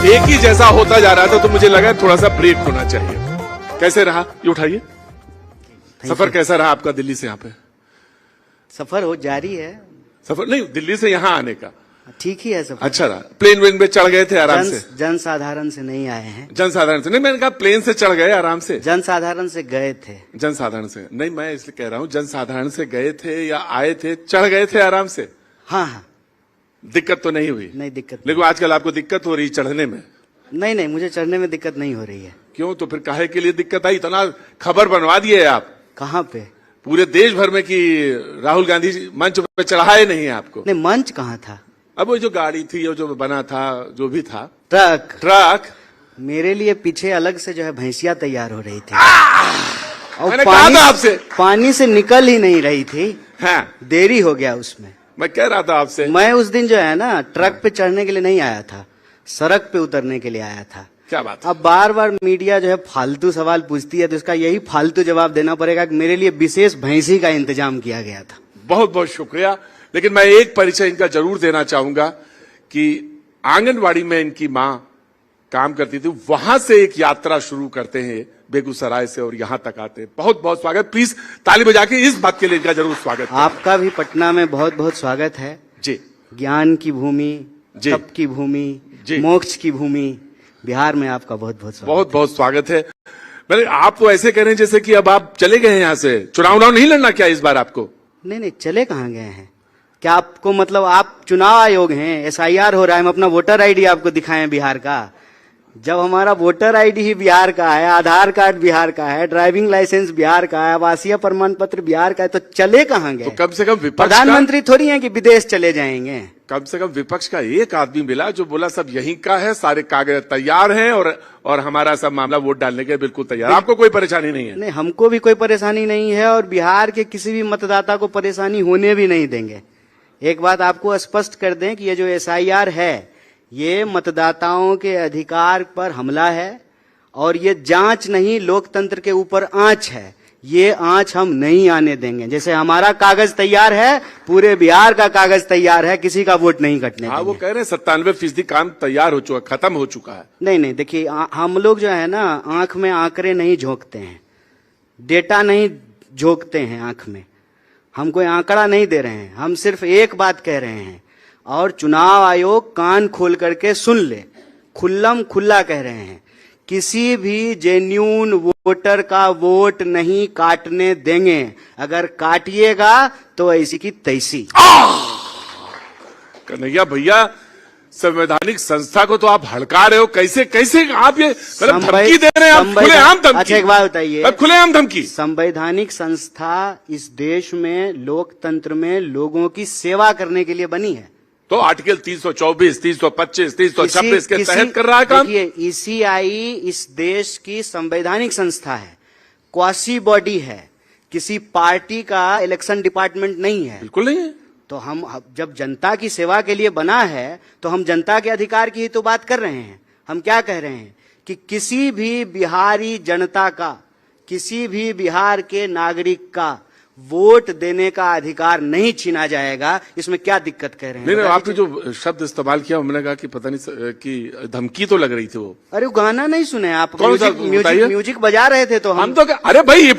एक ही जैसा होता जा रहा था तो मुझे लगा थोड़ा सा ब्रेक होना चाहिए। कैसे रहा, ये उठाइए। सफर कैसा रहा आपका दिल्ली से यहाँ पे? सफर हो जारी है। सफर नहीं, दिल्ली से यहाँ आने का ठीक ही है सफर। अच्छा रहा। प्लेन वेन पे चढ़ गए थे आराम से? जनसाधारण से नहीं आए हैं। जनसाधारण से नहीं, मैंने कहा प्लेन से चढ़ गए आराम से। जनसाधारण से गए थे। जनसाधारण से नहीं, मैं इसलिए कह रहा हूँ जनसाधारण से गए थे या आए थे, चढ़ गए थे आराम से? हाँ हाँ, दिक्कत तो नहीं हुई? नहीं दिक्कत। लेकिन आजकल आपको दिक्कत हो रही चढ़ने में? नहीं नहीं, मुझे चढ़ने में दिक्कत नहीं हो रही है। क्यों? तो फिर काहे के लिए दिक्कत आई? इतना खबर बनवा दिए आप कहाँ पे? पूरे देश भर में कि राहुल गांधी जी मंच पे चढ़ाए नहीं है आपको। नहीं, मंच कहाँ था? अब वो जो गाड़ी थी, वो जो बना था, जो भी था, ट्रक मेरे लिए पीछे अलग से जो है भैंसिया तैयार हो रही थी और मैंने कहा था आपसे, पानी से निकल ही नहीं रही थी। हाँ, देरी हो गया उसमें। मैं कह रहा था आपसे। मैं उस दिन जो है ना ट्रक पे चढ़ने के लिए नहीं आया था, सड़क पे उतरने के लिए आया था। क्या बात? अब बार बार मीडिया जो है फालतू सवाल पूछती है तो इसका यही फालतू जवाब देना पड़ेगा कि मेरे लिए विशेष भैंसी का इंतजाम किया गया था। बहुत बहुत शुक्रिया। लेकिन मैं एक परिचय इनका जरूर देना चाहूंगा कि आंगनवाड़ी में इनकी मां काम करती थी, वहां से एक यात्रा शुरू करते हैं बेगूसराय से और यहां तक आते हैं। बहुत बहुत स्वागत। प्लीज ताली बजा के इस बात के लिए इनका जरूर स्वागत। आपका भी पटना में बहुत बहुत स्वागत है जी। ज्ञान की भूमि, तप की भूमि, मोक्ष की भूमि, बिहार में आपका बहुत बहुत स्वागत। बहुत बहुत स्वागत है। मैंने आप तो ऐसे कह रहे हैं जैसे कि अब आप चले गए हैं यहाँ से। चुनाव नहीं लड़ना क्या इस बार आपको? नहीं नहीं, चले कहाँ गए हैं? क्या आपको मतलब आप चुनाव आयोग हैं? SIR हो रहा है, हम अपना वोटर आईडी आपको दिखाएं बिहार का। जब हमारा वोटर आईडी ही बिहार का है, आधार कार्ड बिहार का है, ड्राइविंग लाइसेंस बिहार का है, आवासीय प्रमाण पत्र बिहार का है, तो चले कहाँ गए? तो कम से कम विपक्ष, प्रधानमंत्री थोड़ी हैं कि विदेश चले जाएंगे। कम से कम विपक्ष का एक आदमी मिला जो बोला सब यहीं का है, सारे कागज तैयार हैं और हमारा सब मामला वोट डालने के बिल्कुल तैयार। आपको कोई परेशानी नहीं है? नहीं, हमको भी कोई परेशानी नहीं है और बिहार के किसी भी मतदाता को परेशानी होने भी नहीं देंगे। एक बात आपको स्पष्ट कर दें कि ये जो SIR है ये मतदाताओं के अधिकार पर हमला है और ये जांच नहीं, लोकतंत्र के ऊपर आंच है। ये आंच हम नहीं आने देंगे। जैसे हमारा कागज तैयार है, पूरे बिहार का कागज तैयार है, किसी का वोट नहीं कटने देंगे। वो कह रहे हैं 97% काम तैयार हो चुका, खत्म हो चुका है। नहीं नहीं, देखिए हम लोग जो है ना आंख में आंकड़े नहीं झोंकते हैं, डेटा नहीं झोंकते हैं आंख में। हम कोई आंकड़ा नहीं दे रहे हैं, हम सिर्फ एक बात कह रहे हैं और चुनाव आयोग कान खोल करके सुन ले। खुल्लम खुल्ला कह रहे हैं, किसी भी जेन्यून वोटर का वोट नहीं काटने देंगे। अगर काटिएगा तो ऐसी की तैसी। कन्हैया भैया, संवैधानिक संस्था को तो आप हड़का रहे हो। कैसे कैसे आप ये धमकी दे रहे हैं? आप खुलेआम धमकी। अच्छा एक बात बताइए, खुलेआम धमकी। संवैधानिक संस्था इस देश में लोकतंत्र में लोगों की सेवा करने के लिए बनी है। तो आर्टिकल 324, 325, 326 के तहत कर रहा है काम। देखिए, ECI इस देश की संवैधानिक संस्था है, क्वासी बॉडी है, किसी पार्टी का इलेक्शन डिपार्टमेंट नहीं है। बिल्कुल नहीं है। तो हम जब जनता की सेवा के लिए बना है तो हम जनता के अधिकार की ही तो बात कर रहे हैं। हम क्या कह रहे हैं कि किसी भी बिहारी जनता का, किसी भी बिहार के नागरिक का वोट देने का अधिकार नहीं छीना जाएगा। इसमें क्या दिक्कत कह रहे हैं? नहीं, आपने जो शब्द इस्तेमाल किया, मैंने कहा कि पता नहीं कि धमकी तो लग रही थी वो। अरे वो गाना नहीं सुने आप? म्यूजिक बजा रहे थे तो हम तो अरे भाई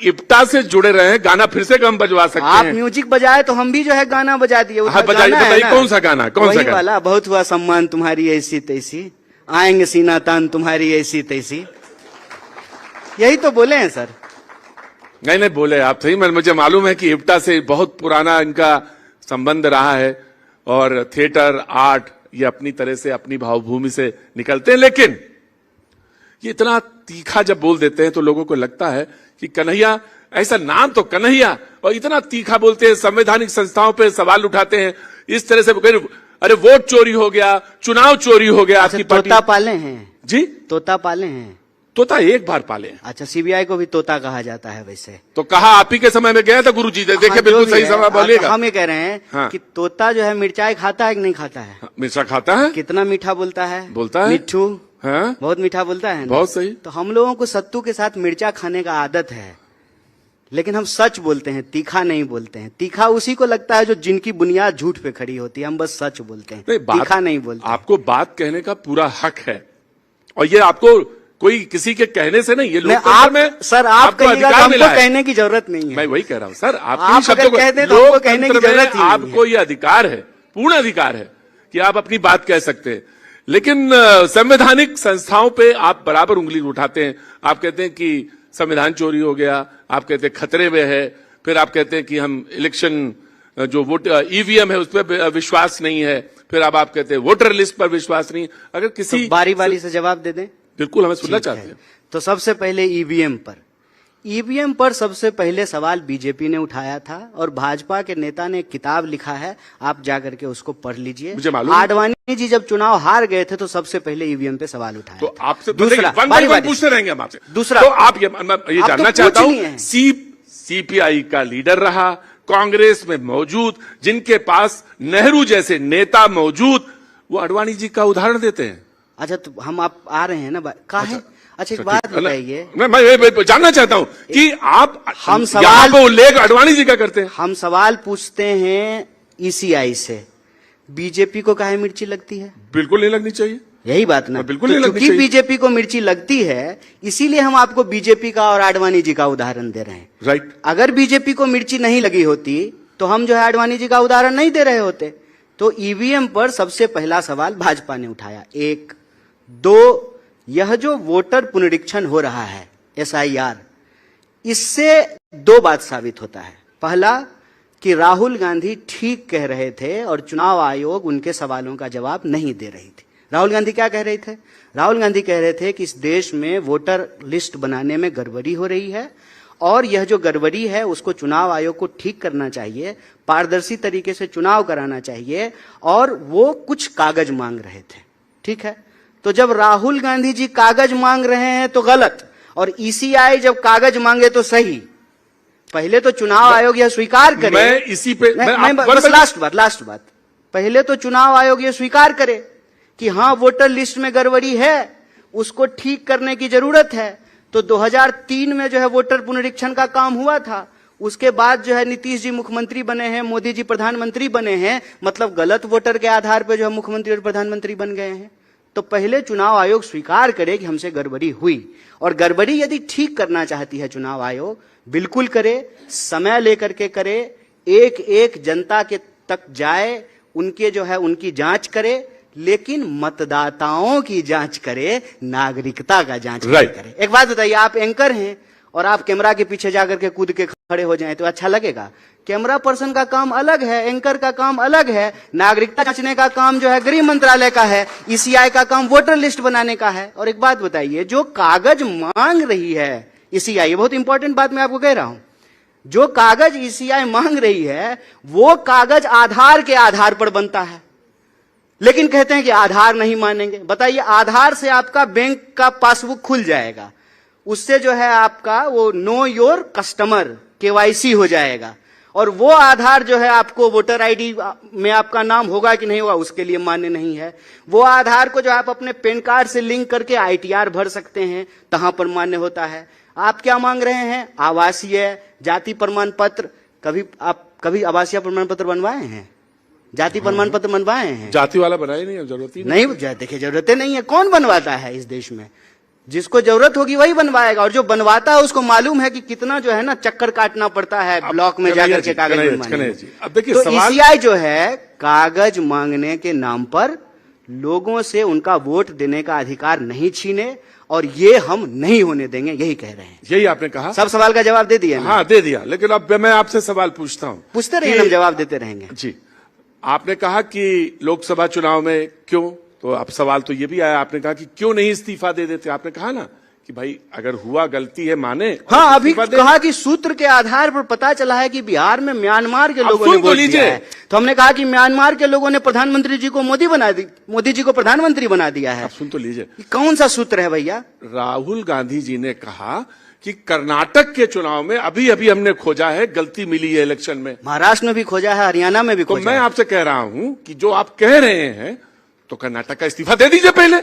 इप्टा से जुड़े रहे हैं, गाना फिर से हम बजवा सकते हैं। आप म्यूजिक बजाए तो हम भी जो है गाना बजा दिए। बताइए कौन सा गाना? कौन सा वाला? बहुत हुआ सम्मान तुम्हारी ऐसी तैसी, आएंगे सीना तान तुम्हारी ऐसी तैसी। यही तो बोले हैं सर। नहीं बोले आप सही। मुझे मालूम है कि इप्टा से बहुत पुराना इनका संबंध रहा है और थिएटर आर्ट ये अपनी तरह से अपनी भावभूमि से निकलते हैं। लेकिन ये इतना तीखा जब बोल देते हैं तो लोगों को लगता है कि कन्हैया, ऐसा नाम तो कन्हैया, और इतना तीखा बोलते हैं, संवैधानिक संस्थाओं पे सवाल उठाते हैं इस तरह से। अरे वोट चोरी हो गया, चुनाव चोरी हो गया। आपकी तोता पाले हैं जी? तोता पाले हैं? तोता एक बार पाले। अच्छा, CBI को भी तोता कहा जाता है वैसे तो? कहा आप ही के समय में गया था गुरुजी। देखिए बिल्कुल सही समय बोलिएगा। हम ये कह रहे हैं कि तोता जो है मिर्चाई खाता है कि नहीं खाता है? मिर्चा खाता है। कितना मीठा बोलता है? बोलता है मिट्ठू। बहुत मीठा बोलता है। बहुत सही। तो हम लोगों को सत्तू के साथ मिर्चा खाने का आदत है, लेकिन हम सच बोलते हैं, तीखा नहीं बोलते हैं। तीखा उसी को लगता है जो जिनकी बुनियाद झूठ पे खड़ी होती है। हम बस सच बोलते हैं, तीखा नहीं बोलते। आपको बात कहने का पूरा हक है, और ये आपको कोई किसी के कहने से नहीं, ये लोकतंत्र में सर आप कहिएगा, हमको कहने की जरूरत नहीं है। मैं वही कह रहा हूं सर, आप अगर कह दें तो हमको कहने की जरूरत ही नहीं है। आपको ये अधिकार है, पूर्ण अधिकार है कि आप अपनी बात कह सकते हैं, लेकिन संवैधानिक संस्थाओं पे आप बराबर उंगली उठाते हैं। आप कहते हैं कि संविधान चोरी हो गया, आप कहते हैं खतरे में है, फिर आप कहते हैं कि हम इलेक्शन जो वोट ईवीएम है उस पर विश्वास नहीं है, फिर अब आप कहते हैं वोटर लिस्ट पर विश्वास नहीं। अगर किसी बारी बारी से जवाब दे दें। बिल्कुल, हमें सुनना चाहते हैं। तो सबसे पहले ईवीएम पर सबसे पहले सवाल बीजेपी ने उठाया था, और भाजपा के नेता ने एक किताब लिखा है, आप जाकर के उसको पढ़ लीजिए। मुझे मालूम, आडवाणी जी जब चुनाव हार गए थे तो सबसे पहले ईवीएम पे सवाल उठाया। तो आपसे दूसरा पूछते रहेंगे हम आपसे। दूसरा, तो आप ये जानना चाहता हूं, सीपीआई का लीडर रहा, कांग्रेस में मौजूद, जिनके पास नेहरू जैसे नेता मौजूद, वो आडवाणी जी का उदाहरण देते हैं। अच्छा, तो हम आप आ रहे हैं ना, कहा है? अच्छा, एक बात बताइए, मैं जानना चाहता हूं कि आप हम सवाल को उल्लेख आडवाणी जी का करते हैं। हम सवाल पूछते हैं ईसीआई से, बीजेपी को काहे मिर्ची लगती है? बिल्कुल नहीं लगनी चाहिए, यही बात ना। बिल्कुल नहीं लगनी चाहिए। बीजेपी को मिर्ची लगती है, इसीलिए हम आपको बीजेपी का और आडवाणी जी का उदाहरण दे रहे हैं। राइट। अगर बीजेपी को मिर्ची नहीं लगी होती तो हम जो है आडवाणी जी का उदाहरण नहीं दे रहे होते। तो ईवीएम पर सबसे पहला सवाल भाजपा ने उठाया। 1, 2, यह जो वोटर पुनरीक्षण हो रहा है SIR, इससे 2 बात साबित होता है। पहला कि राहुल गांधी ठीक कह रहे थे और चुनाव आयोग उनके सवालों का जवाब नहीं दे रही थी। राहुल गांधी क्या कह रहे थे? राहुल गांधी कह रहे थे कि इस देश में वोटर लिस्ट बनाने में गड़बड़ी हो रही है, और यह जो गड़बड़ी है उसको चुनाव आयोग को ठीक करना चाहिए, पारदर्शी तरीके से चुनाव कराना चाहिए, और वो कुछ कागज मांग रहे थे। ठीक है, तो जब राहुल गांधी जी कागज मांग रहे हैं तो गलत, और ईसीआई जब कागज मांगे तो सही। पहले तो चुनाव आयोग यह स्वीकार करे, मैं इसी पे लास्ट बात, पहले तो चुनाव आयोग यह स्वीकार करे कि हां वोटर लिस्ट में गड़बड़ी है, उसको ठीक करने की जरूरत है। तो 2003 में जो है वोटर पुनरीक्षण का काम हुआ था, उसके बाद जो है नीतीश जी मुख्यमंत्री बने हैं, मोदी जी प्रधानमंत्री बने हैं, मतलब गलत वोटर के आधार पर जो है मुख्यमंत्री और प्रधानमंत्री बन गए हैं। तो पहले चुनाव आयोग स्वीकार करे कि हमसे गड़बड़ी हुई, और गड़बड़ी यदि ठीक करना चाहती है चुनाव आयोग, बिल्कुल करे, समय लेकर के करे, एक एक जनता के तक जाए, उनके जो है उनकी जांच करे, लेकिन मतदाताओं की जांच करे, नागरिकता का जांच करे। एक बात बताइए, आप एंकर हैं और आप कैमरा के पीछे जाकर के कूद के खड़े हो जाएं तो अच्छा लगेगा? कैमरा पर्सन का काम अलग है, एंकर का काम अलग है, नागरिकता जांचने का काम जो है गृह मंत्रालय का है, ईसीआई का काम वोटर लिस्ट बनाने का है। और एक बात बताइए, जो कागज मांग रही है ईसीआई, बहुत इंपॉर्टेंट बात मैं आपको कह रहा हूं, जो कागज ईसीआई मांग रही है वो कागज आधार के आधार पर बनता है, लेकिन कहते हैं कि आधार नहीं मानेंगे। बताइए, आधार से आपका बैंक का पासबुक खुल जाएगा, उससे जो है आपका वो नो योर कस्टमर KYC हो जाएगा, और वो आधार जो है आपको वोटर आईडी में आपका नाम होगा कि नहीं होगा उसके लिए मान्य नहीं है। वो आधार को जो आप अपने पैन कार्ड से लिंक करके ITR भर सकते हैं, तहां पर मान्य होता है। आप क्या मांग रहे हैं? आवासीय, जाति प्रमाण पत्र। कभी आवासीय प्रमाण पत्र बनवाए हैं? जाति प्रमाण पत्र बनवाए हैं? जाति वाला बनाए नहीं, जरूरत ही नहीं। देखिए, जरूरतें नहीं है, कौन बनवाता है इस देश में? जिसको जरूरत होगी वही बनवाएगा, और जो बनवाता है उसको मालूम है कि कितना जो है ना चक्कर काटना पड़ता है ब्लॉक में जाकर के कागज बनवाने। अब देखिए, तो ईसीआई जो है कागज मांगने के नाम पर लोगों से उनका वोट देने का अधिकार नहीं छीने, और ये हम नहीं होने देंगे, यही कह रहे हैं। यही आपने कहा। सब सवाल का जवाब दे दिया? हाँ, दे दिया, लेकिन अब मैं आपसे सवाल पूछता हूँ। पूछते रहिए, हम जवाब देते रहेंगे। जी, आपने कहा कि लोकसभा चुनाव में क्यों, तो अब सवाल तो ये भी आया, आपने कहा कि क्यों नहीं इस्तीफा दे देते। आपने कहा ना कि भाई अगर हुआ गलती है माने। हाँ, अभी कहा कि सूत्र के आधार पर पता चला है कि बिहार में म्यांमार के लोगों ने वोट दिया है, तो हमने कहा कि म्यांमार के लोगों ने प्रधानमंत्री जी को मोदी जी को प्रधानमंत्री बना दिया है। सुन तो लीजिए, कौन सा सूत्र है भैया? राहुल गांधी जी ने कहा कि कर्नाटक के चुनाव में अभी अभी हमने खोजा है, गलती मिली है इलेक्शन में। महाराष्ट्र में भी खोजा है, हरियाणा में भी खोजा है। तो मैं आपसे कह रहा हूं कि जो आप कह रहे हैं, तो कर्नाटक का इस्तीफा दे दीजिए पहले।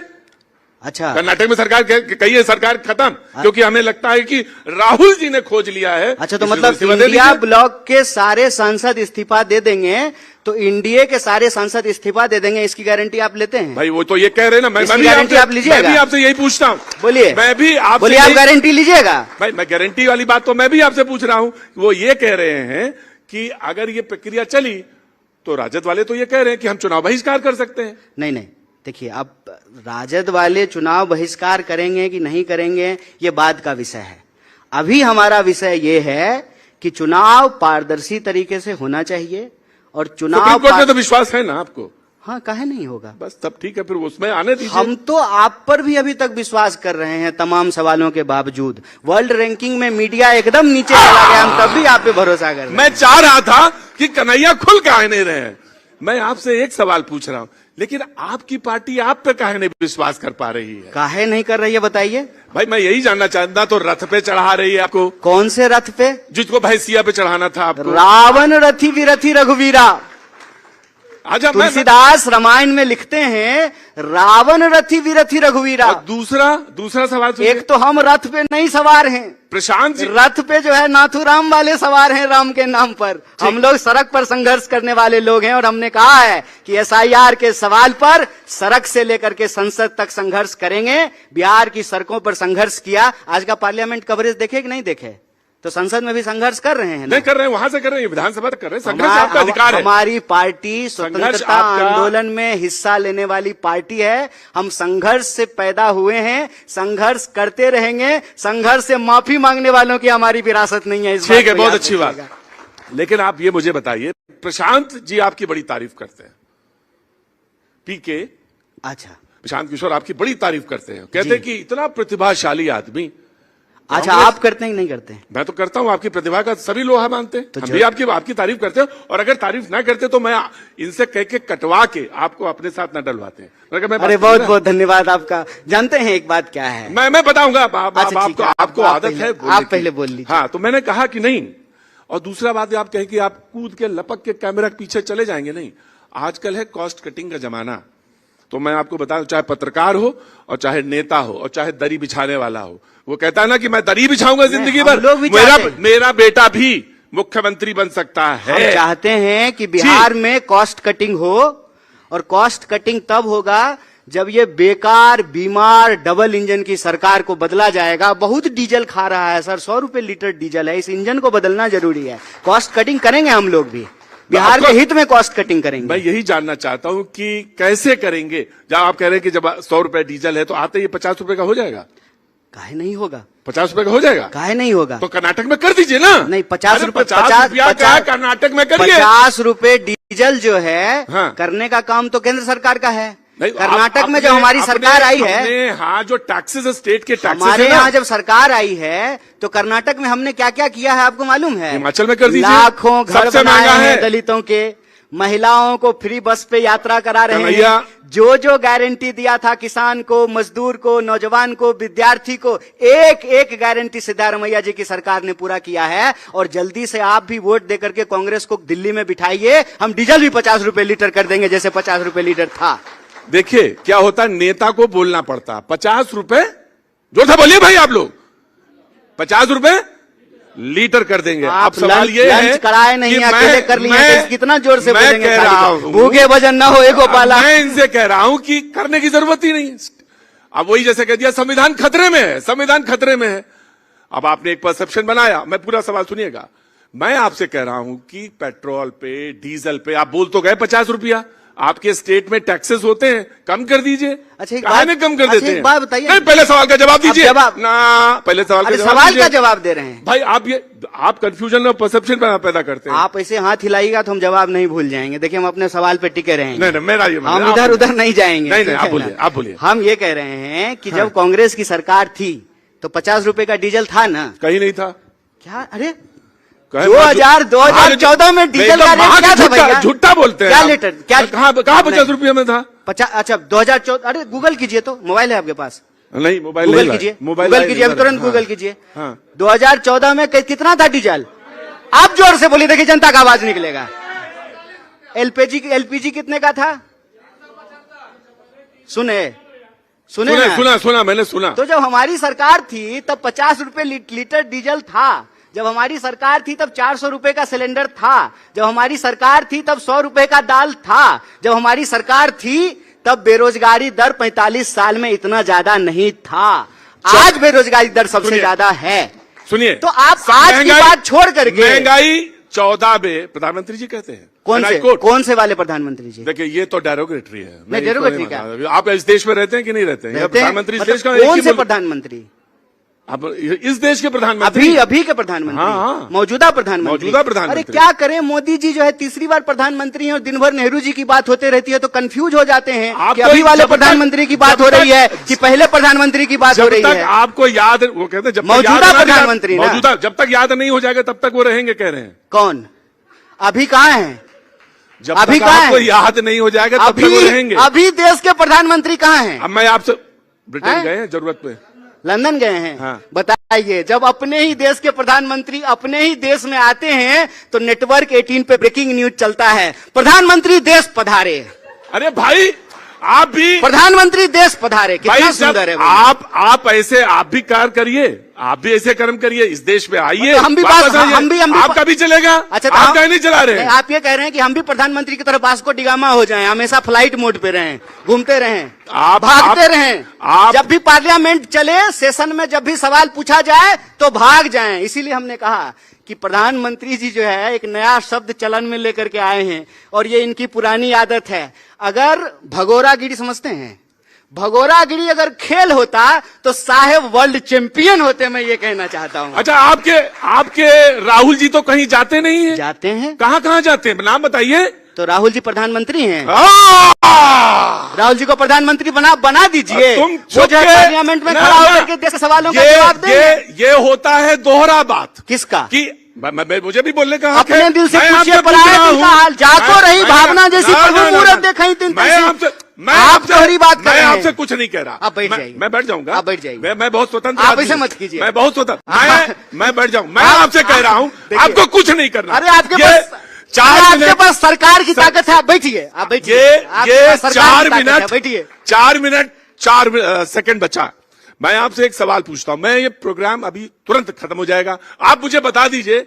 अच्छा, कर्नाटक में सरकार कही है सरकार खत्म, क्योंकि हमें लगता है कि राहुल जी ने खोज लिया है। अच्छा, तो इसलिए मतलब इस्तीफा दे इंडिया दीजिए। ब्लॉक के सारे सांसद इस्तीफा दे देंगे तो इंडिया के सारे सांसद इस्तीफा दे देंगे, इसकी गारंटी आप लेते हैं? भाई वो तो ये कह रहे हैं ना, मैं इसकी भी गारंटी आपसे- आप लीजिएगा? मैं भी आपसे यही पूछता हूँ। बोलिए, मैं भी आपसे बोलिए, आप यही- गारंटी लीजिएगा? भाई मैं गारंटी वाली बात तो मैं भी आपसे पूछ रहा हूं। वो ये कह रहे हैं कि अगर ये प्रक्रिया चली तो राजद वाले तो ये कह रहे हैं कि हम चुनाव बहिष्कार कर सकते हैं। नहीं नहीं, देखिए, अब राजद वाले चुनाव बहिष्कार करेंगे कि नहीं करेंगे ये बाद का विषय है। अभी हमारा विषय ये है कि चुनाव पारदर्शी तरीके से होना चाहिए और सुप्रीम चुनाव कोर्ट में तो विश्वास है ना आपको? हाँ, काहे नहीं होगा? बस तब ठीक है, फिर उसमें आने दीजिए। हम तो आप पर भी अभी तक विश्वास कर रहे हैं तमाम सवालों के बावजूद। वर्ल्ड रैंकिंग में मीडिया एकदम नीचे चला गया, हम तब भी आप पे भरोसा कर रहे हैं। मैं चाह रहा था कि कन्हैया खुल काहे नहीं रहे हैं। मैं आपसे एक सवाल पूछ रहा हूं, लेकिन आपकी पार्टी आप पे काहे नहीं विश्वास कर पा रही है? काहे नहीं कर रही है बताइए? भाई मैं यही जानना चाहता, तो रथ पे चढ़ा रही है आपको? कौन से रथ पे? जिसको भैंसिया पे चढ़ाना था आपको। रावण रथी विरथी रघुवीरा। अच्छा, तुलसीदास रामायण में लिखते हैं रावण रथी विरथी रघुवीरा। और दूसरा सवाल सुनिए। एक तो हम रथ पे नहीं सवार हैं, प्रशांत जी, रथ पे जो है नाथुराम वाले सवार हैं राम के नाम पर। हम लोग सड़क पर संघर्ष करने वाले लोग हैं और हमने कहा है कि एसआईआर के सवाल पर सड़क से लेकर के संसद तक संघर्ष करेंगे। बिहार की सड़कों पर संघर्ष किया। आज का पार्लियामेंट कवरेज देखे कि नहीं देखे? तो संसद में भी संघर्ष कर रहे हैं ना? नहीं कर रहे हैं, वहां से कर रहे हैं, विधानसभा तक कर रहे हैं। संघर्ष आपका अधिकार है। हमारी पार्टी स्वतंत्रता आंदोलन में हिस्सा लेने वाली पार्टी है। हम संघर्ष से पैदा हुए हैं, संघर्ष करते रहेंगे। संघर्ष से माफी मांगने वालों की हमारी विरासत नहीं है। इस ठीक है, बात को बहुत याद अच्छी बात। रखिएगा। लेकिन आप ये मुझे बताइए, प्रशांत जी आपकी बड़ी तारीफ करते हैं, पीके अच्छा, प्रशांत किशोर आपकी बड़ी तारीफ करते हैं, कहते हैं कि इतना प्रतिभाशाली आदमी। अच्छा, आप करते हैं कि नहीं करते हैं? मैं तो करता हूं, आपकी प्रतिभा का सभी लोहा मानते हैं, तो हम भी आपकी तारीफ करते हैं। और अगर तारीफ ना करते तो मैं इनसे कह के कटवा के आपको अपने साथ न डलवाते हैं। अरे बहुत बहुत धन्यवाद आपका। जानते हैं एक बात क्या है? मैं बताऊंगा। अच्छा, ठीक है, आपको आदत है बोलने आप की। पहले बोल लीजिए। हाँ, तो मैंने कहा कि नहीं। और दूसरा बात आप कहे कि आप कूद के लपक के कैमरा के पीछे चले जाएंगे, नहीं। आजकल है कॉस्ट कटिंग का जमाना। तो मैं आपको बता दूं, चाहे पत्रकार हो और चाहे नेता हो और चाहे दरी बिछाने वाला हो, वो कहता है ना कि मैं दरी बिछाऊंगा जिंदगी भर। मेरा बेटा भी मुख्यमंत्री बन सकता है। हम चाहते हैं कि बिहार में कॉस्ट कटिंग हो, और कॉस्ट कटिंग तब होगा जब ये बेकार बीमार डबल इंजन की सरकार को बदला जाएगा। बहुत डीजल खा रहा है सर, 100 रुपए लीटर डीजल है। इस इंजन को बदलना जरूरी है। कॉस्ट कटिंग करेंगे हम लोग भी, बिहार के हित में कॉस्ट कटिंग करेंगे। मैं यही जानना चाहता हूं कि कैसे करेंगे। जब आप कह रहे हैं कि जब 100 रुपए डीजल है तो आते ही 50 रुपए का हो जाएगा। काहे नहीं होगा? 50 रुपए का हो जाएगा। काहे नहीं होगा? तो कर्नाटक में कर दीजिए ना। नहीं, 50 रुपए, 50 कर्नाटक में करिए। 50 रुपए डीजल जो है, हाँ। करने का काम तो केंद्र सरकार का है। नहीं, कर्नाटक में जो हमारी सरकार आई है, हाँ, जो टैक्सेस स्टेट के टैक्सेस हमारे यहाँ जब सरकार आई है तो कर्नाटक में हमने क्या क्या किया है आपको मालूम है? हिमाचल में कर दीजिए। लाखों घर सबसे बनाए महंगा हैं है। दलितों के, महिलाओं को फ्री बस पे यात्रा करा रहे कन्हैया। हैं। जो गारंटी दिया था किसान को, मजदूर को, नौजवान को, विद्यार्थी को, एक एक गारंटी सिद्धारमैया जी की सरकार ने पूरा किया है। और जल्दी से आप भी वोट देकर के कांग्रेस को दिल्ली में बिठाइए। हम डीजल भी 50 रुपए लीटर कर देंगे जैसे 50 रुपए लीटर था। देखिए क्या होता है, नेता को बोलना पड़ता। 50 रुपए जोर से बोलिए भाई, आप लोग 50 रुपए लीटर कर देंगे। आप अब सवाल ये है कराए नहीं, कि अकेले कर लिए, कितना जोर से मैं बोलेंगे? कह रहा हूं, भूखे भजन ना हो एको पाला। मैं इनसे कह रहा हूं कि करने की जरूरत ही नहीं। अब वही जैसे कह दिया संविधान खतरे में है, संविधान खतरे में है। अब आपने एक परसेप्शन बनाया। मैं पूरा सवाल सुनिएगा। मैं आपसे कह रहा हूं कि पेट्रोल पे, डीजल पे आप बोल तो गए 50 रुपया, आपके स्टेट में टैक्सेस होते हैं, कम कर दीजिए। अच्छा, काहे में कम कर देते हैं? एक बात बताइए। नहीं, पहले सवाल का जवाब दीजिए ना। पहले सवाल का जवाब सवाल दीजिए। का जवाब दे रहे हैं भाई आप कंफ्यूजन और परसेप्शन पैदा करते हैं। आप ऐसे हाथ हिलाइएगा तो हम जवाब नहीं भूल जाएंगे। देखिए, हम अपने सवाल पे टिके रहेंगे। नहीं, मेरा ये हम इधर उधर नहीं जाएंगे। नहीं, आप बोलिए, आप बोलिए। हम ये कह रहे हैं कि जब कांग्रेस की सरकार थी तो 50 रुपए का डीजल था ना? कहीं नहीं था। क्या? अरे 2014 में डीजल का रेट क्या था भैया? झूठा बोलते हैं। क्या लीटर? क्या कहाँ 50 रुपये में था? 50? अच्छा, 2014। अरे गूगल कीजिए, तो मोबाइल है आपके पास? नहीं, मोबाइल गूगल कीजिए, गूगल कीजिए, अभी तुरंत गूगल कीजिए। 2014 में कितना था डीजल? आप जोर से बोलिए, देखिए जनता का आवाज निकलेगा। एलपीजी कितने का था? सुने, सुने ना? सुना मैंने सुना। तो जब हमारी सरकार थी तब 50 रुपए लीटर डीजल था। जब हमारी सरकार थी तब 400 रुपए का सिलेंडर था। जब हमारी सरकार थी तब 100 रुपए का दाल था। जब हमारी सरकार थी तब बेरोजगारी दर 45 साल में इतना ज्यादा नहीं था। आज बेरोजगारी दर सबसे ज्यादा है। सुनिए, तो आप आज की बात छोड़ करके महंगाई 14 में प्रधानमंत्री जी कहते हैं। कौन से वाले प्रधानमंत्री जी? देखिए, ये तो डेरोगेटरी है। नहीं, डेरोगेटरी क्या? आप इस देश में रहते हैं कि नहीं रहते हैं? प्रधानमंत्री मतलब देश का कौन से प्रधानमंत्री? अब इस देश के प्रधानमंत्री, अभी के प्रधानमंत्री? हाँ। मौजूदा प्रधानमंत्री। अरे क्या करें, मोदी जी जो है तीसरी बार प्रधानमंत्री हैं और दिन भर नेहरू जी की बात होते रहती है तो कंफ्यूज हो जाते हैं कि अभी वाले प्रधानमंत्री की बात हो रही है कि पहले प्रधानमंत्री की बात हो रही है। आपको याद, वो कहते हैं जब मौजूदा प्रधानमंत्री, मौजूदा, जब तक याद नहीं हो जाएगा तब तक वो रहेंगे, कह रहे हैं। कौन? अभी कहाँ है? जब अभी तक आपको याद नहीं हो जाएगा तब तक वो रहेंगे। अभी देश के प्रधानमंत्री कहाँ हैं? अब मैं आपसे, ब्रिटेन गए हैं जरूरत पे, लंदन गए हैं। हाँ। बताइए, जब अपने ही देश के प्रधानमंत्री अपने ही देश में आते हैं तो नेटवर्क 18 पे ब्रेकिंग न्यूज चलता है, प्रधानमंत्री देश पधारे। अरे भाई, आप भी प्रधानमंत्री देश पधारे, कितना सुंदर है। आप ऐसे, आप भी कार्य करिए, आप भी ऐसे कर्म करिए, इस देश में आइए। तो हम भी आपका भी चलेगा। अच्छा, आप कहीं नहीं चला रहे? आप ये कह रहे हैं कि हम भी प्रधानमंत्री की तरह वास्को डिगामा हो जाएं, हमेशा फ्लाइट मोड पे रहें, घूमते रहें, भागते रहें। जब भी पार्लियामेंट चले, सेशन में जब भी सवाल पूछा जाए तो भाग जाएं। इसीलिए हमने कहा कि प्रधानमंत्री जी जो है एक नया शब्द चलन में लेकर के आए हैं और ये इनकी पुरानी आदत है। अगर भगोरागिरी समझते हैं, भगोरागिरी अगर खेल होता तो साहेब वर्ल्ड चैंपियन होते, मैं ये कहना चाहता हूं। अच्छा, आपके राहुल जी तो कहीं जाते नहीं है? जाते हैं। कहाँ जाते हैं, नाम बताइए। तो राहुल जी प्रधानमंत्री हैं। राहुल जी को प्रधानमंत्री बना दीजिए। वो जो है पार्लियामेंट में खड़ा होकर के देश के सवालों का जवाब देंगे। ये होता है दोहरा बात। किसका? कि मुझे भी बोलने का अपने दिल से पूछिए, पराये दिल का हाल, जाको रही भावना जैसी प्रभु मूरत देखई तीन मैं आपसे बात कर रहे हैं। आपसे कुछ नहीं कह रहा। आप बैठ जाइए। मैं बैठ जाऊंगा। आप बैठ जाइए। मैं बहुत स्वतंत्र, आप ऐसे मत कीजिए। मैं बहुत स्वतंत्र, मैं बैठ जाऊँ। मैं आपसे कह रहा हूँ, आपको कुछ नहीं करना। अरे आपके पास सरकार की ताकत है, आप बैठिए। आप बैठिए, ये 4 मिनट 4 सेकंड बचा। मैं आपसे एक सवाल पूछता हूं। मैं ये प्रोग्राम अभी तुरंत खत्म हो जाएगा। आप मुझे बता दीजिए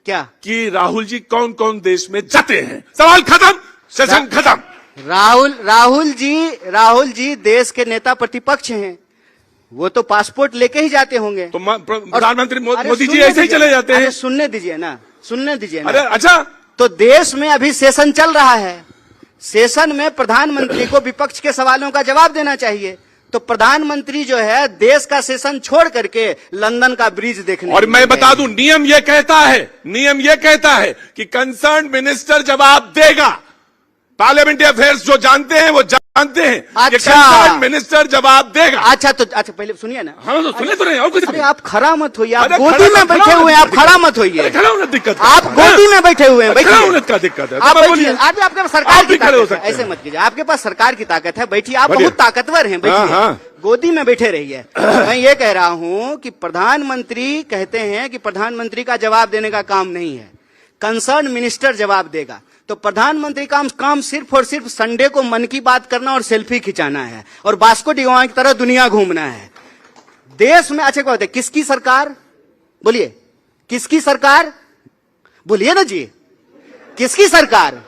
क्या कि राहुल जी कौन कौन देश में जाते हैं। सवाल खत्म, सेशन खत्म। राहुल जी देश के नेता प्रतिपक्ष हैं, वो तो पासपोर्ट लेके ही जाते होंगे। तो प्रधानमंत्री मोदी जी ऐसे ही चले जाते हैं। सुनने दीजिए ना। अरे अच्छा, तो देश में अभी सेशन चल रहा है, सेशन में प्रधानमंत्री को विपक्ष के सवालों का जवाब देना चाहिए। तो प्रधानमंत्री जो है देश का सेशन छोड़ करके लंदन का ब्रिज देखने। और मैं बता दूं, नियम ये कहता है कि कंसर्न मिनिस्टर जवाब देगा। पार्लियामेंट्री अफेयर्स जो जानते हैं वो जानते हैं। अच्छा, कंसर्न मिनिस्टर जवाब देगा। अच्छा पहले सुनिए ना। हाँ, तो सुने तो नहीं, और कुछ। अरे आप खड़ा मत होइए, आप गोदी में बैठे हुए हैं, आप खड़ा मत होइए। खड़ा होने दिक्कत, आप गोदी में बैठे हुए हैं, खड़ा होने का दिक्कत है। आप बैठिए। आज आपके पास सरकार की ताकत है, ऐसे हैं। मत कीजिए। आपके पास सरकार की ताकत है, बैठिए। आप बहुत ताकतवर हैं, बैठिए, गोदी में बैठे रहिए। मैं ये कह रहा हूं कि प्रधानमंत्री कहते हैं कि प्रधानमंत्री का जवाब देने का काम नहीं है, कंसर्न मिनिस्टर जवाब देगा। तो प्रधानमंत्री का काम सिर्फ और सिर्फ संडे को मन की बात करना और सेल्फी खिंचाना है और वास्को डिगामा की तरह दुनिया घूमना है। देश में अच्छा क्या होता है, किसकी सरकार? बोलिए, किसकी सरकार? बोलिए ना जी, किसकी सरकार?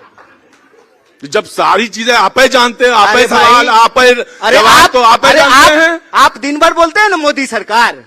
जब सारी चीजें आप ही जानते हैं, आप ही सवाल, आप ही जवाब, तो आप ही जानते हैं। आप दिन भर बोलते हैं ना मोदी सरकार,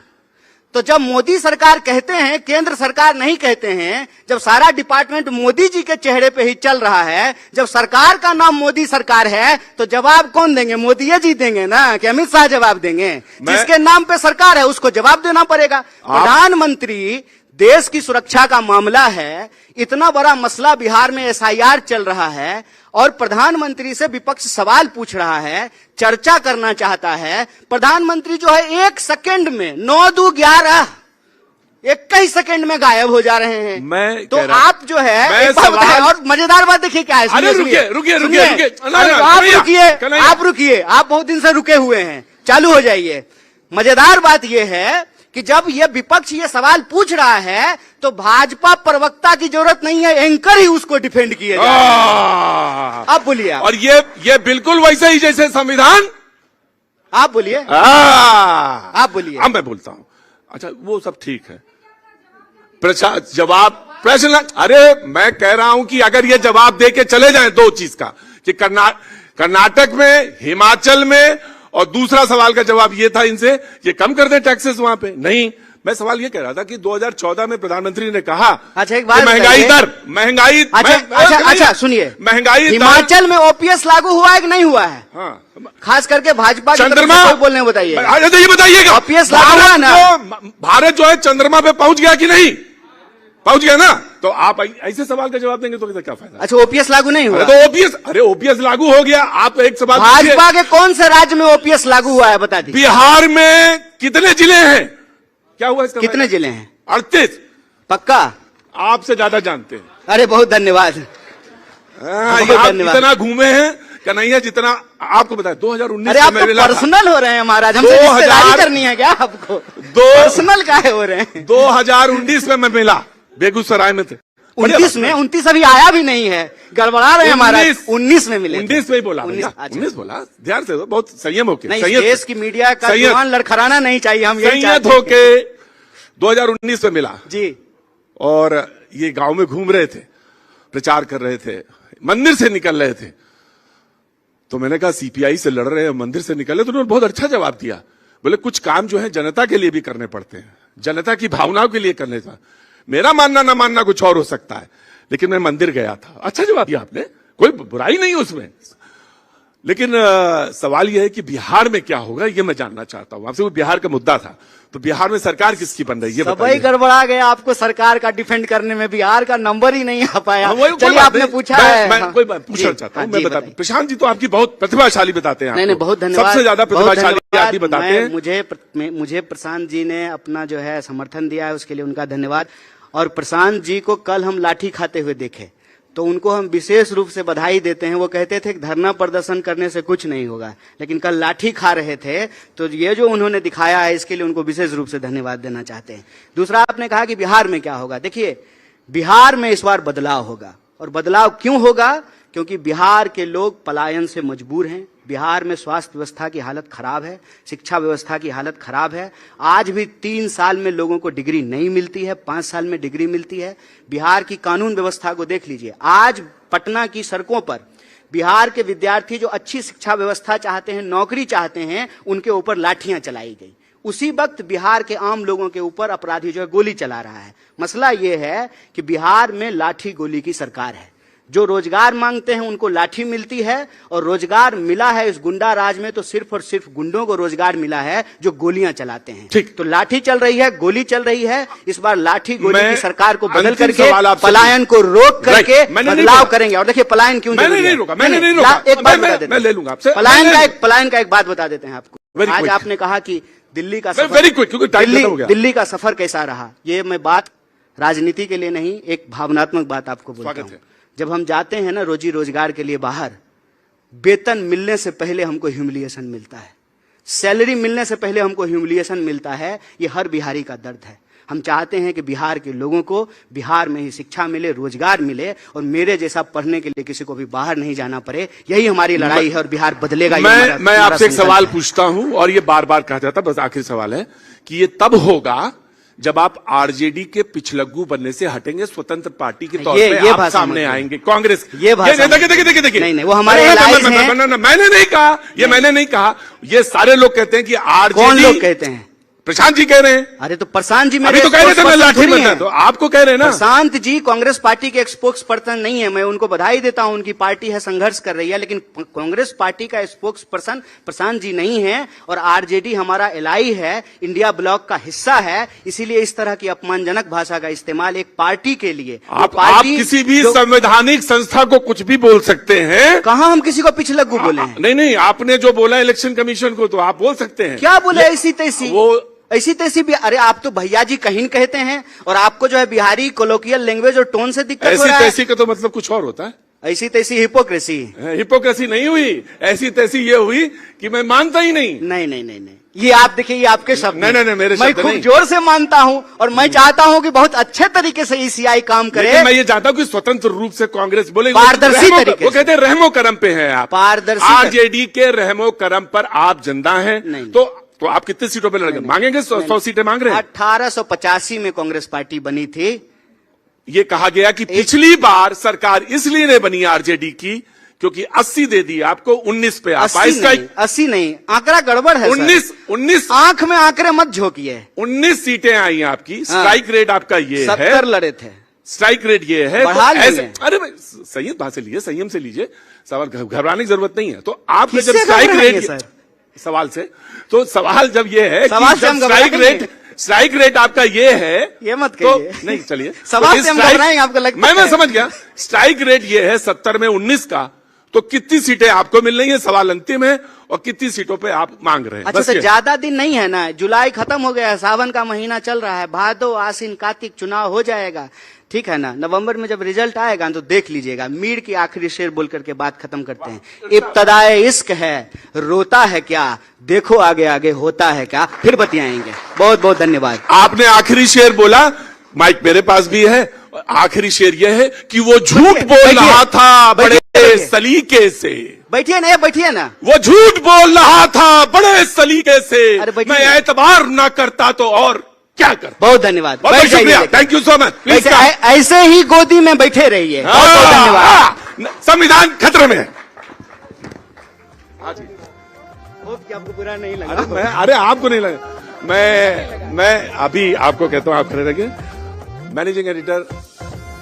तो जब मोदी सरकार कहते हैं, केंद्र सरकार नहीं कहते हैं, जब सारा डिपार्टमेंट मोदी जी के चेहरे पे ही चल रहा है, जब सरकार का नाम मोदी सरकार है, तो जवाब कौन देंगे? मोदी जी देंगे ना, कि अमित शाह जवाब देंगे? जिसके नाम पे सरकार है उसको जवाब देना पड़ेगा। प्रधानमंत्री, देश की सुरक्षा का मामला है, इतना बड़ा मसला बिहार में SIR चल रहा है और प्रधानमंत्री से विपक्ष सवाल पूछ रहा है, चर्चा करना चाहता है। प्रधानमंत्री जो है 1 सेकंड में 9-2-11 21 सेकंड में गायब हो जा रहे हैं। तो आप जो है एक बात बताएं, और मजेदार बात देखिए क्या है। रुकिए, आप रुकिए, आप बहुत दिन से रुके हुए हैं, चालू हो जाइए। मजेदार बात यह है कि जब ये विपक्ष ये सवाल पूछ रहा है तो भाजपा प्रवक्ता की जरूरत नहीं है, एंकर ही उसको डिफेंड किए जा रहे हैं। अब बोलिए। और ये बिल्कुल वैसे ही जैसे संविधान आप बोलिए, आप बोलिए। अब मैं बोलता हूं। अच्छा, वो सब ठीक है, जवाब प्रश्न। अरे मैं कह रहा हूं कि अगर ये जवाब दे के चले जाएं दो चीज का, कि कर्नाटक में, हिमाचल में, और दूसरा सवाल का जवाब ये था इनसे, ये कम कर दें टैक्सेस वहां पे। नहीं, मैं सवाल ये कह रहा था कि 2014 में प्रधानमंत्री ने कहा, अच्छा एक बात, महंगाई, अच्छा सुनिए, महंगाई हिमाचल में ओपीएस लागू हुआ है कि नहीं हुआ है? हाँ, खास करके भाजपा के चंद्रमा बोलने बताइए। तो ये बताइएगा, ओपीएस लागू हुआ ना? भारत जो है चंद्रमा पे पहुंच गया कि नहीं पहुंच गया ना? तो आप ऐसे सवाल का जवाब देंगे तो क्या फायदा? अच्छा, ओपीएस लागू नहीं हुआ? तो ओपीएस लागू हो गया। आप एक सवाल, भाजपा के कौन से राज्य में ओपीएस लागू हुआ है बता दीजिए। बिहार में कितने जिले हैं? क्या हुआ इसका? कितने जिले हैं? 38। पक्का? आपसे ज्यादा जानते हैं। अरे बहुत धन्यवाद। आप इतना घूमे हैं कन्हैया जितना आपको बताया। 2019 अरे आप तो पर्सनल हो रहे हैं महाराज, हमसे रिश्तेदारी करनी है क्या आपको? पर्सनल काहे हो रहे हैं? 2019 में मैं मिला, बेगूसराय में थे। 29 अभी आया भी नहीं है, गड़बड़ा रहे हैं महाराज। 19 में मिले। 19 में ही बोला, 19 बोला, ध्यान से, बहुत संयम होके। देश की मीडिया का जुबान लड़खड़ाना नहीं चाहिए, हम यही चाहते हैं। होके 2019 में मिला जी, और ये गांव में घूम रहे थे, प्रचार कर रहे थे, मंदिर से निकल रहे थे। तो मैंने कहा सीपीआई से लड़ रहे हैं, मंदिर से निकल रहे। तो उन्होंने बहुत अच्छा जवाब दिया, बोले कुछ काम जो है जनता के लिए भी करने पड़ते हैं, जनता की भावनाओं के लिए करने था। मेरा मानना ना मानना कुछ और हो सकता है, लेकिन मैं मंदिर गया था। अच्छा जवाब दिया आपने, कोई बुराई नहीं है उसमें। लेकिन सवाल यह है कि बिहार में क्या होगा, ये मैं जानना चाहता हूं आपसे। वो बिहार का मुद्दा था, तो बिहार में सरकार किसकी बन रही है? सबई गड़बड़ा गया आपको सरकार का डिफेंड करने में, बिहार का नंबर ही नहीं आ पाया। चलिए आपने पूछा है, मैं कोई पूछना चाहता हूँ, मैं बता। प्रशांत जी तो आपकी बहुत प्रतिभाशाली बताते हैं। नहीं, बहुत धन्यवाद, सबसे ज्यादा प्रतिभाशाली आदमी बताते हैं। मुझे प्रशांत जी ने अपना जो है समर्थन दिया है, उसके लिए उनका धन्यवाद। और प्रशांत जी को कल हम लाठी खाते हुए देखे, तो उनको हम विशेष रूप से बधाई देते हैं। वो कहते थे कि धरना प्रदर्शन करने से कुछ नहीं होगा, लेकिन कल लाठी खा रहे थे, तो ये जो उन्होंने दिखाया है, इसके लिए उनको विशेष रूप से धन्यवाद देना चाहते हैं। दूसरा, आपने कहा कि बिहार में क्या होगा। देखिए, बिहार में इस बार बदलाव होगा। और बदलाव क्यों होगा? क्योंकि बिहार के लोग पलायन से मजबूर हैं। बिहार में स्वास्थ्य व्यवस्था की हालत खराब है, शिक्षा व्यवस्था की हालत खराब है। आज भी 3 साल में लोगों को डिग्री नहीं मिलती है, 5 साल में डिग्री मिलती है। बिहार की कानून व्यवस्था को देख लीजिए। आज पटना की सड़कों पर बिहार के विद्यार्थी जो अच्छी शिक्षा व्यवस्था चाहते हैं, नौकरी चाहते हैं, उनके ऊपर लाठियां चलाई गई। उसी वक्त बिहार के आम लोगों के ऊपर अपराधी जो है गोली चला रहा है। मसला यह है कि बिहार में लाठी गोली की सरकार है। जो रोजगार मांगते हैं उनको लाठी मिलती है, और रोजगार मिला है इस गुंडा राज में तो सिर्फ और सिर्फ गुंडों को रोजगार मिला है जो गोलियां चलाते हैं। ठीक, तो लाठी चल रही है, गोली चल रही है। इस बार लाठी गोली की सरकार को बदल करके पलायन को रोक करके बदलाव करेंगे। और देखिए पलायन क्यों मैंने नहीं रोका, एक बात बता देते, मैं ले लूंगा आपसे। पलायन का एक बात बता देते हैं आपको। आज आपने कहा कि दिल्ली का सफर, दिल्ली का सफर कैसा रहा। ये मैं बात राजनीति के लिए नहीं, एक भावनात्मक बात आपको बोलता हूं। जब हम जाते हैं ना रोजी रोजगार के लिए बाहर, वेतन मिलने से पहले हमको ह्यूमिलिएशन मिलता है, सैलरी मिलने से पहले हमको ह्यूमिलिएशन मिलता है। ये हर बिहारी का दर्द है। हम चाहते हैं कि बिहार के लोगों को बिहार में ही शिक्षा मिले, रोजगार मिले, और मेरे जैसा पढ़ने के लिए किसी को भी बाहर नहीं जाना पड़े। यही हमारी लड़ाई है, और बिहार बदलेगा। मैं आपसे एक सवाल पूछता हूं, और ये बार बार कहा जाता, बस आखिरी सवाल है कि ये तब होगा जब आप आरजेडी के पिछलग्गू बनने से हटेंगे, स्वतंत्र पार्टी के तौर पे आप सामने आएंगे। कांग्रेस देखिए, नहीं, वो हमारे मैंने नहीं कहा, ये मैंने नहीं कहा, ये सारे लोग कहते हैं कि आरजेडी। कौन लोग कहते हैं? प्रशांत जी कह रहे हैं। अरे तो प्रशांत जी अभी तो कह रहे थे मैं लाठी बनना, तो आपको कह रहे हैं ना। प्रशांत जी कांग्रेस पार्टी के स्पोक्स पर्सन नहीं है। मैं उनको बधाई देता हूं, उनकी पार्टी है, संघर्ष कर रही है, लेकिन कांग्रेस पार्टी का स्पोक्स पर्सन प्रशांत जी नहीं है। और आरजेडी हमारा एलआई है, इंडिया ब्लॉक का हिस्सा है। इसीलिए इस तरह की अपमानजनक भाषा का इस्तेमाल एक पार्टी के लिए, आप किसी भी संवैधानिक संस्था को कुछ भी बोल सकते हैं। कहां हम किसी को पिछलग्गू बोले हैं? नहीं, आपने जो बोला इलेक्शन कमीशन को, तो आप बोल सकते हैं। क्या बोले? ऐसी तैसी, ऐसी तैसी भी। अरे आप तो भैया जी कहीं कहते हैं, और आपको जो है बिहारी कोलोकियल लैंग्वेज और टोन से दिक्कत हो रहा है। ऐसी तैसी का तो मतलब कुछ और होता है। ऐसी तैसी हिपोक्रेसी नहीं हुई। ऐसी तैसी ये हुई कि मैं मानता ही नहीं। नहीं, ये आप देखिए, ये आपके शब्द नहीं, नहीं, नहीं, मेरे मैं शब्द खूब नहीं। जोर से मानता हूं और मैं चाहता हूं कि बहुत अच्छे तरीके से ईसीआई काम करे। लेकिन मैं ये चाहता हूँ कि स्वतंत्र रूप से कांग्रेस बोले, पारदर्शी तरीके वो से। कहते हैं रहमो करम पे हैं आप, पारदर्शी आरजेडी के रहमो करम पर आप जिंदा हैं। नहीं। तो आप कितनी सीटों पे लड़ेंगे? मांगेंगे 100 सीटें मांग रहे हैं। 1885 में कांग्रेस पार्टी बनी थी। ये कहा गया कि पिछली बार सरकार इसलिए नहीं बनी आरजेडी की क्योंकि 80 दे दी आपको, 19 पे आप 80 नहीं, आंकड़ा गड़बड़ है। 19 आंख में आंकड़े मत झोंकिए। 19 सीटें आई आपकी, स्ट्राइक रेट आपका ये है, 70 लड़े थे, स्ट्राइक रेट ये है। बढ़ा तो लेंगे। अरे भाई संयम भाषा से लीजिए, संयम से लीजिए, सवाल घबराने की जरूरत नहीं है। तो आपने जब किससे स्ट्राइक घबराएंगे रेट सर? सवाल से, तो सवाल जब ये है सवाल कि से हम जब घबराएंगे? स्ट्राइक रेट आपका ये है, ये मत तो कहिए। नहीं चलिए सवाल तो से हम स्ट्राइक- घबराएंगे, आपको लगता मैं है? समझ गया। स्ट्राइक रेट ये है 70 में 19 का, तो कितनी सीटें आपको मिल रही है, सवाल अंतिम है, और कितनी सीटों पे आप मांग रहे हैं। अच्छा, बस तो ये। ज्यादा दिन नहीं है ना, जुलाई खत्म हो गया है, सावन का महीना चल रहा है, भादो आसीन कार्तिक चुनाव हो जाएगा, ठीक है ना। नवंबर में जब रिजल्ट आएगा तो देख लीजिएगा। मीर की आखिरी शेर बोल करके बात खत्म करते हैं। इब्तदाए इश्क है, रोता है क्या, देखो आगे आगे होता है क्या, फिर बतियाएंगे। बहुत बहुत धन्यवाद। आपने आखिरी शेर बोला, माइक मेरे पास भी है, आखिरी शेर यह है कि वो झूठ बोल बैठिए, रहा था बड़े बैठिए। सलीके से, बैठिए ना, बैठिए ना। वो झूठ बोल रहा था बड़े सलीके से, अरे बैठिए। मैं एतबार न करता तो और क्या कर। बहुत धन्यवाद। बहुत बैठ बहुत शुक्रिया, जाइए। Thank you so much. Please ऐसे ही गोदी में बैठे रहिए। बहुत बहुत धन्यवाद। संविधान खतरे में है। होप कि आपको बुरा नहीं लगा। अरे आपको नहीं लगा, मैं अभी आपको कहता हूं, आप खड़े रहिए। मैनेजिंग एडिटर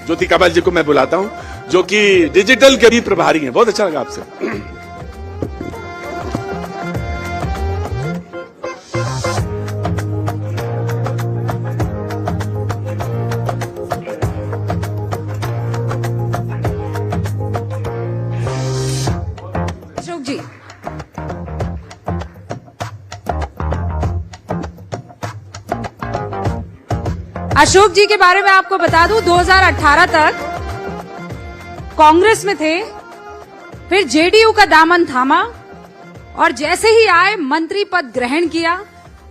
ज्योति काबल जी को मैं बुलाता हूं, जो कि डिजिटल के भी प्रभारी हैं। बहुत अच्छा लगा आपसे। अशोक जी, अशोक जी के बारे में आपको बता दूं, 2018 तक कांग्रेस में थे, फिर जेडीयू का दामन थामा और जैसे ही आए मंत्री पद ग्रहण किया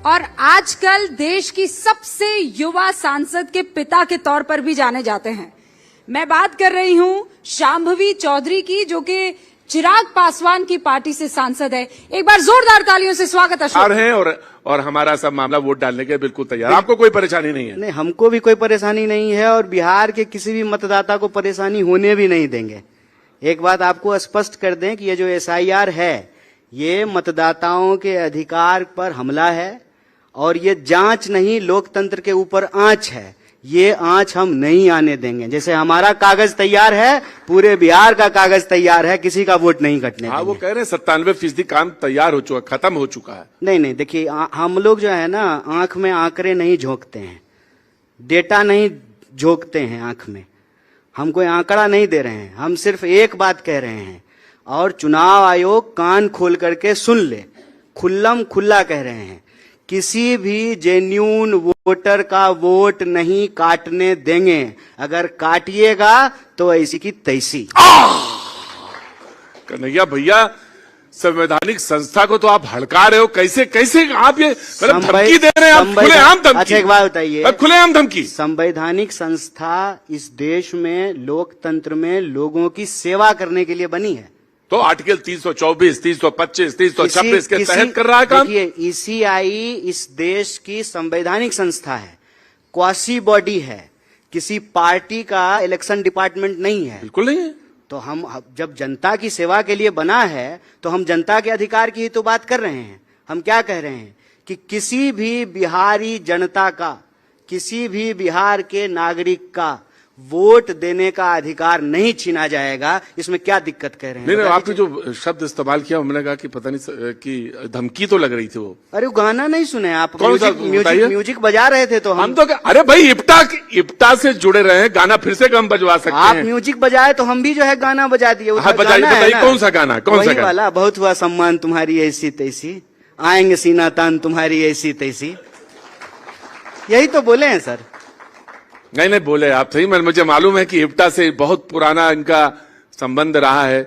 और आजकल देश की सबसे युवा सांसद के पिता के तौर पर भी जाने जाते हैं। मैं बात कर रही हूं शांभवी चौधरी की, जो कि चिराग पासवान की पार्टी से सांसद है। एक बार जोरदार तालियों से स्वागत अशोक। हैं और हमारा सब मामला वोट डालने के बिल्कुल तैयार। आपको कोई परेशानी नहीं है? नहीं, हमको भी कोई परेशानी नहीं है और बिहार के किसी भी मतदाता को परेशानी होने भी नहीं देंगे। एक बात आपको स्पष्ट कर दें कि ये जो एसआईआर है, ये मतदाताओं के अधिकार पर हमला है और ये जांच नहीं, लोकतंत्र के ऊपर आंच है। ये आंच हम नहीं आने देंगे। जैसे हमारा कागज तैयार है, पूरे बिहार का कागज तैयार है, किसी का वोट नहीं कटने हाँ, वो देंगे। कह रहे हैं 97% काम तैयार हो चुका, खत्म हो चुका है। नहीं नहीं, देखिए हम लोग जो है ना, आंख में आंकड़े नहीं झोंकते हैं, डेटा नहीं झोंकते हैं आंख में। हम कोई आंकड़ा नहीं दे रहे हैं, हम सिर्फ एक बात कह रहे हैं और चुनाव आयोग कान खोल करके सुन ले, खुल्लम खुल्ला कह रहे हैं, किसी भी जेन्यून वोटर का वोट नहीं काटने देंगे। अगर काटिएगा तो ऐसी की तैसी। कन्हैया भैया, संवैधानिक संस्था को तो आप हड़का रहे हो। कैसे कैसे आप ये मतलब धमकी दे रहे हैं? आप खुलेआम धमकी। अच्छा, एक बात बताइए, खुलेआम धमकी। संवैधानिक संस्था इस देश में, लोकतंत्र में लोगों की सेवा करने के लिए बनी है। तो आर्टिकल 324, 325, 326 के तहत कर रहा है काम। देखिए, ईसीआई इस देश की संवैधानिक संस्था है, क्वासी बॉडी है, किसी पार्टी का इलेक्शन डिपार्टमेंट नहीं है। बिल्कुल नहीं है। तो हम जब जनता की सेवा के लिए बना है तो हम जनता के अधिकार की ही तो बात कर रहे हैं। हम क्या कह रहे हैं कि किसी भी बिहारी जनता का, किसी भी बिहार के नागरिक का वोट देने का अधिकार नहीं छीना जाएगा। इसमें क्या दिक्कत कह रहे हैं? नहीं, आपने जो शब्द इस्तेमाल किया, मैंने कहा कि पता नहीं कि धमकी तो लग रही थी वो। अरे वो गाना नहीं सुने आप? कौन सा? म्यूजिक बजा रहे थे तो हम तो अरे भाई इप्टा से जुड़े रहे हैं, गाना फिर से हम बजवा सकते आप हैं। म्यूजिक बजाए तो हम भी जो है गाना बजा दिए। हाँ, बताइए कौन सा गाना? कौन सा गाना? वाला, बहुत हुआ सम्मान तुम्हारी ऐसी तैसी, आएंगे सीना तान तुम्हारी ऐसी तैसी, यही तो बोले हैं सर। नहीं बोले आप सही। मुझे मालूम है कि इप्टा से बहुत पुराना इनका संबंध रहा है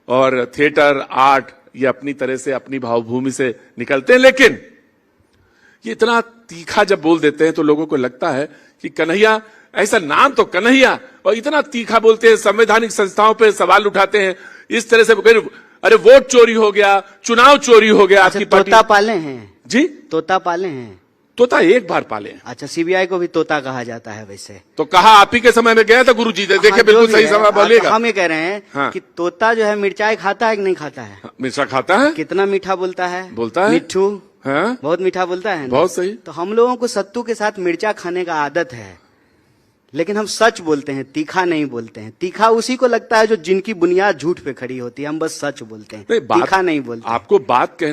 और थिएटर आर्ट ये अपनी तरह से अपनी भावभूमि से निकलते हैं, लेकिन कि इतना तीखा जब बोल देते हैं तो लोगों को लगता है कि कन्हैया, ऐसा नाम तो कन्हैया, और इतना तीखा बोलते हैं, संवैधानिक संस्थाओं पे सवाल उठाते हैं इस तरह से। अरे वोट चोरी हो गया, चुनाव चोरी हो गया, अच्छा, आपकी पार्टी। तोता पाले हैं जी, तोता पाले हैं। तोता एक बार पाले। अच्छा, सीबीआई को भी तोता कहा जाता है वैसे। तो कहा आप ही के समय में गया था गुरुजी, देखे हाँ, बिल्कुल जो सही भी है, समय बोलिएगा। हम ये कह रहे हैं हाँ। कि तोता जो है मिर्चाई खाता है कि नहीं खाता है? मिर्चा खाता है, कितना मीठा बोलता है? बोलता है। मिट्ठू, हाँ, बहुत मीठा बोलता है ना? बहुत सही। तो हम लोगों को सत्तू के साथ मिर्चा खाने का आदत है, लेकिन हम सच बोलते हैं, तीखा नहीं बोलते हैं। तीखा उसी को लगता है जो जिनकी बुनियाद झूठ पे खड़ी होती है। हम बस सच बोलते हैं, नहीं, तीखा नहीं बोलते। आपको बात कहने